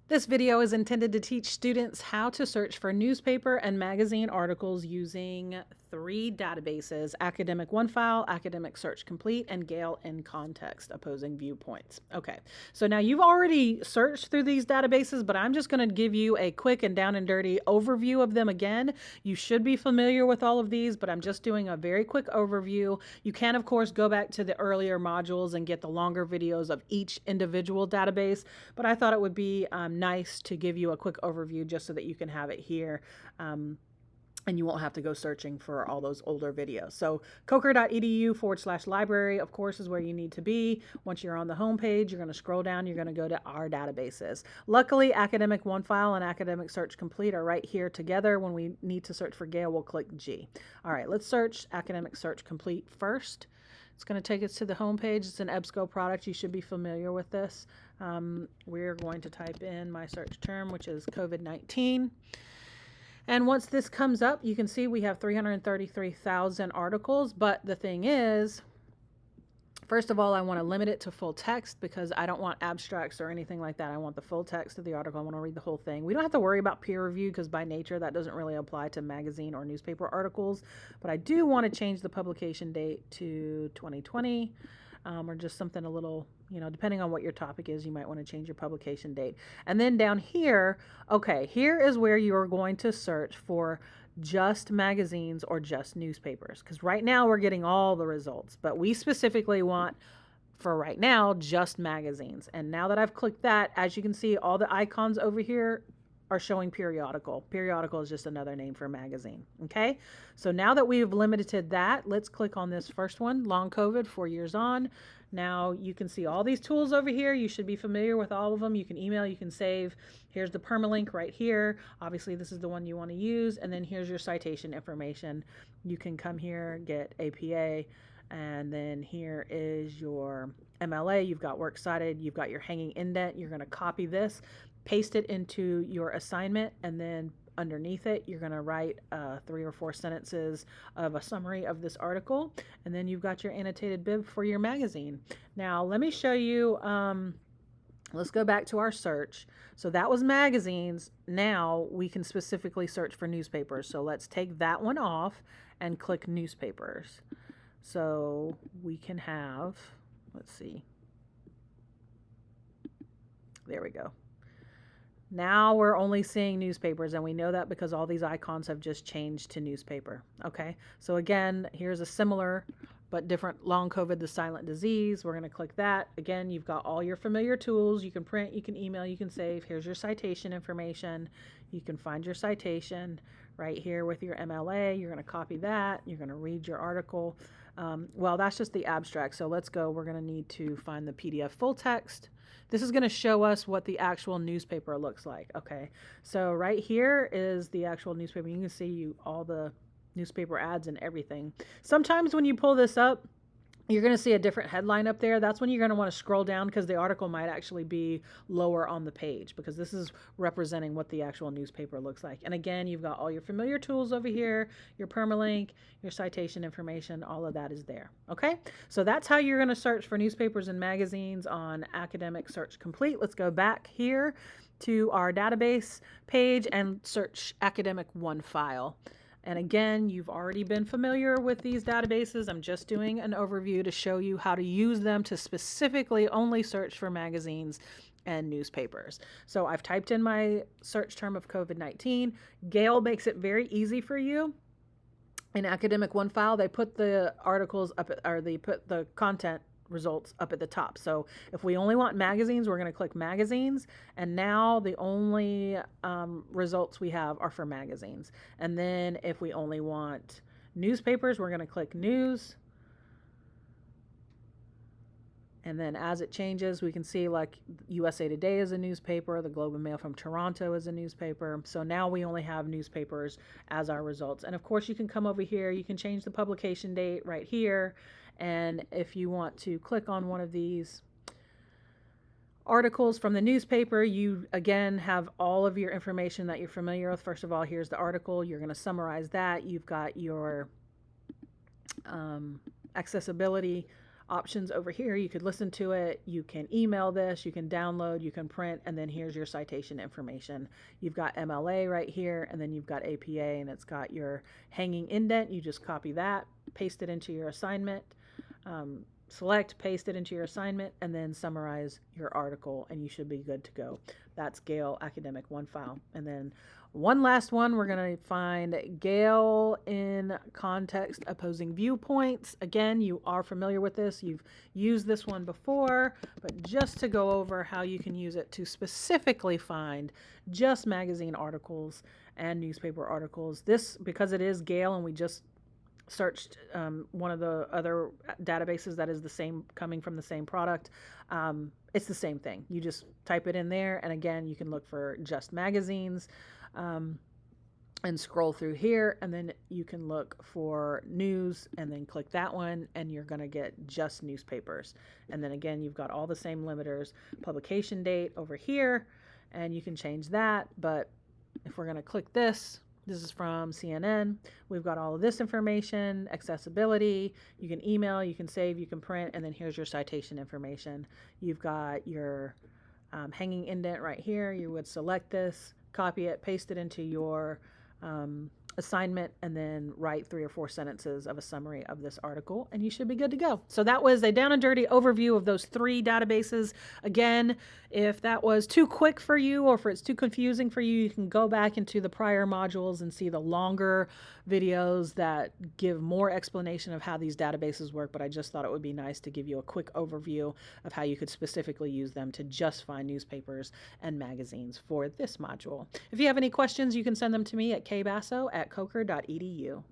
This video is intended to teach students how to search for newspaper and magazine articles using 3 databases: Academic OneFile, Academic Search Complete, and Gale in Context Opposing Viewpoints. Okay, so now you've already searched through these databases, but I'm just going to give you a quick and down and dirty overview of them again. You should be familiar with all of these, but I'm just doing a very quick overview. You can, of course, go back to the earlier modules and get the longer videos of each individual database, but I thought it would be nice to give you a quick overview just so that you can have it here. And you won't have to go searching for all those older videos. So coker.edu/library, of course, is where you need to be. Once you're on the home page, you're going to scroll down, you're going to go to our databases. Luckily, Academic OneFile and Academic Search Complete are right here together. When we need to search for Gale, we'll click G. All right, let's search Academic Search Complete first. It's going to take us to the home page. It's an EBSCO product. You should be familiar with this. We're going to type in my search term, which is COVID-19. And once this comes up, you can see we have 333,000 articles. But the thing is, first of all, I want to limit it to full text because I don't want abstracts or anything like that. I want the full text of the article. I want to read the whole thing. We don't have to worry about peer review because by nature that doesn't really apply to magazine or newspaper articles. But I do want to change the publication date to 2020 or just something a little, depending on what your topic is, you might want to change your publication date. And then down here, okay, here is where you're going to search for just magazines or just newspapers, because right now we're getting all the results, but we specifically want, for right now, just magazines. And now that I've clicked that, as you can see, all the icons over here are showing periodical. Periodical is just another name for magazine. Okay, so now that we've limited that, let's click on this first one, long COVID, 4 years on. Now you can see all these tools over here. You should be familiar with all of them. You can email, you can save. Here's the permalink right here. Obviously this is the one you want to use. And then here's your citation information. You can come here, get APA, and then here is your MLA. You've got works cited, you've got your hanging indent. You're going to copy this, paste it into your assignment, and then underneath it, you're going to write 3 or 4 sentences of a summary of this article, and then you've got your annotated bib for your magazine. Now, let me show you, let's go back to our search. So that was magazines. Now we can specifically search for newspapers. So let's take that one off and click newspapers. So we can have, let's see, there we go. Now we're only seeing newspapers, and we know that because all these icons have just changed to newspaper. Okay, so again, here's a similar but different long COVID, the silent disease. We're going to click that. Again, you've got all your familiar tools. You can print, you can email, you can save. Here's your citation information. You can find your citation right here with your MLA. You're going to copy that. You're going to read your article. Well, that's just the abstract. So let's go. We're going to need to find the PDF full text. This is going to show us what the actual newspaper looks like. Okay, so right here is the actual newspaper. You can see all the newspaper ads and everything. Sometimes when you pull this up, you're going to see a different headline up there. That's when you're going to want to scroll down because the article might actually be lower on the page, because this is representing what the actual newspaper looks like. And again, you've got all your familiar tools over here, your permalink, your citation information, all of that is there. Okay, so that's how you're going to search for newspapers and magazines on Academic Search Complete. Let's go back here to our database page and search Academic OneFile. And again, you've already been familiar with these databases. I'm just doing an overview to show you how to use them to specifically only search for magazines and newspapers. So I've typed in my search term of COVID-19. Gale makes it very easy for you. In Academic OneFile, they put the articles up, or they put the content results up at the top. So if we only want magazines, we're going to click magazines, and now the only results we have are for magazines. And then if we only want newspapers, we're going to click news, and then as it changes, we can see like USA Today is a newspaper, the Globe and Mail from Toronto is a newspaper. So now we only have newspapers as our results. And of course you can come over here, you can change the publication date right here. And if you want to click on one of these articles from the newspaper, you again have all of your information that you're familiar with. First of all, here's the article. You're going to summarize that. You've got your accessibility options over here. You could listen to it, you can email this, you can download, you can print, and then here's your citation information. You've got MLA right here, and then you've got APA, and it's got your hanging indent. You just copy that, paste it into your assignment, select, paste it into your assignment, and then summarize your article, and you should be good to go. That's Gale Academic One File. And then one last one, we're going to find Gale in Context Opposing Viewpoints. Again, you are familiar with this. You've used this one before, but just to go over how you can use it to specifically find just magazine articles and newspaper articles. This, because it is Gale and we just searched one of the other databases that is the same, coming from the same product, it's the same thing. You just type it in there, and again, you can look for just magazines and scroll through here, and then you can look for news and then click that one, and you're going to get just newspapers. And then again, you've got all the same limiters, publication date over here, and you can change that. But if we're going to click this, this is from CNN. We've got all of this information, accessibility. You can email, you can save, you can print, and then here's your citation information. You've got your hanging indent right here. You would select this, copy it, paste it into your assignment, and then write 3 or 4 sentences of a summary of this article, and you should be good to go. So that was a down and dirty overview of those 3 databases. Again, if that was too quick for you or if it's too confusing for you, you can go back into the prior modules and see the longer videos that give more explanation of how these databases work, but I just thought it would be nice to give you a quick overview of how you could specifically use them to just find newspapers and magazines for this module. If you have any questions, you can send them to me at kbasso@coker.edu.